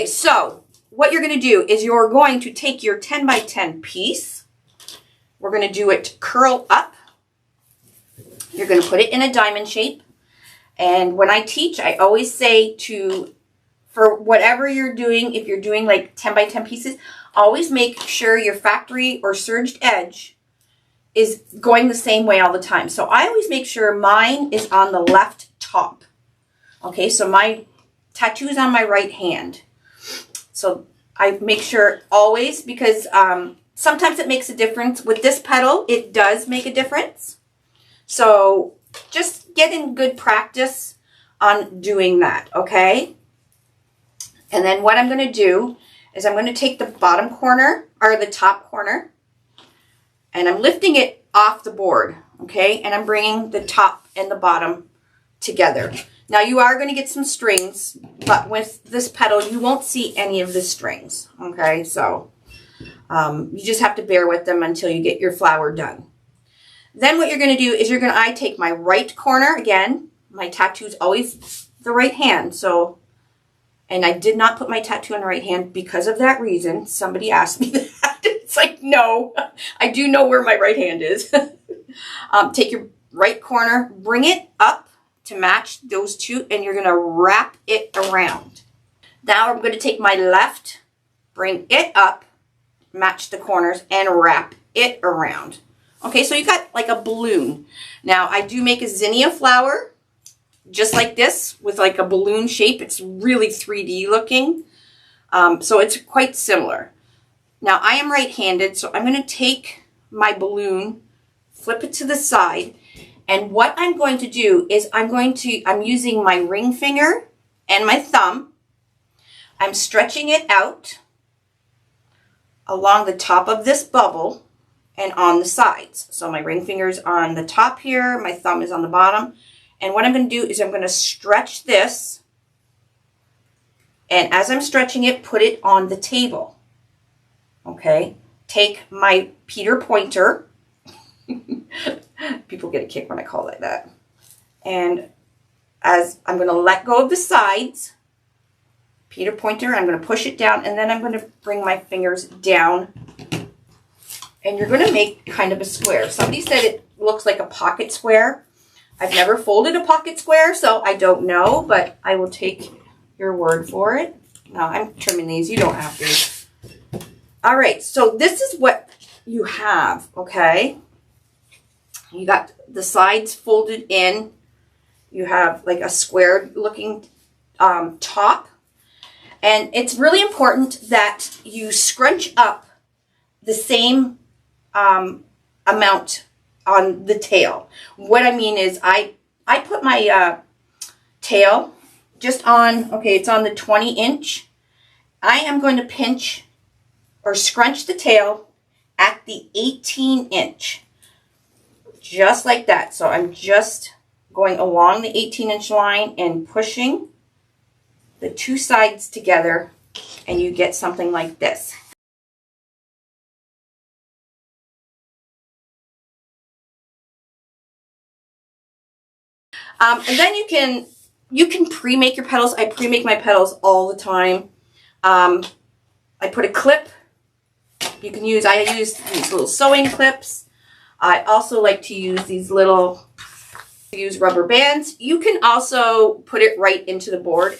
Okay, so what you're going to do is you're going to take your 10 by 10 piece. We're going to do it curl up. You're going to put it in a diamond shape. And when I teach, I always say for whatever you're doing, if you're doing like 10 by 10 pieces, always make sure your factory or serged edge is going the same way all the time. So I always make sure mine is on the left top. Okay, so my tattoo is on my right hand. So I make sure always, because sometimes it makes a difference. With this petal, it does make a difference. So just get in good practice on doing that, okay? And then what I'm going to do is I'm going to take the bottom corner, or the top corner, and I'm lifting it off the board, okay? And I'm bringing the top and the bottom together. Now you are going to get some strings, but with this petal, you won't see any of the strings, okay? So you just have to bear with them until you get your flower done. Then what you're going to do is I take my right corner, again, my tattoo is always the right hand, so, and I did not put my tattoo on the right hand because of that reason. Somebody asked me that. It's like, no, I do know where my right hand is. Take your right corner, bring it up to match those two, and you're going to wrap it around. Now I'm going to take my left, bring it up, match the corners, and wrap it around. Okay, so you got like a balloon. Now I do make a zinnia flower just like this with like a balloon shape. It's really 3D looking. So it's quite similar. Now I am right-handed, so I'm going to take my balloon, flip it to the side, and what I'm going to do is I'm using my ring finger and my thumb. I'm stretching it out along the top of this bubble and on the sides. So my ring finger's on the top here, my thumb is on the bottom. And what I'm going to do is I'm going to stretch this, and as I'm stretching it, put it on the table. Okay, take my Peter pointer. People get a kick when I call it that. And as I'm going to let go of the sides, Peter pointer, I'm going to push it down, and then I'm going to bring my fingers down. And you're going to make kind of a square. Somebody said it looks like a pocket square. I've never folded a pocket square, so I don't know, but I will take your word for it. Now, I'm trimming these. You don't have to. All right, so this is what you have, okay? You got the sides folded in. You have like a squared looking top. And it's really important that you scrunch up the same amount on the tail. What I mean is I put my tail just on, okay, it's on the 20-inch. I am going to pinch or scrunch the tail at the 18-inch. Just like that. So I'm just going along the 18-inch line and pushing the two sides together, and you get something like this. And then you can pre-make your petals. I pre-make my petals all the time. I put a clip. I use these little sewing clips. I also like to use these rubber bands. You can also put it right into the board.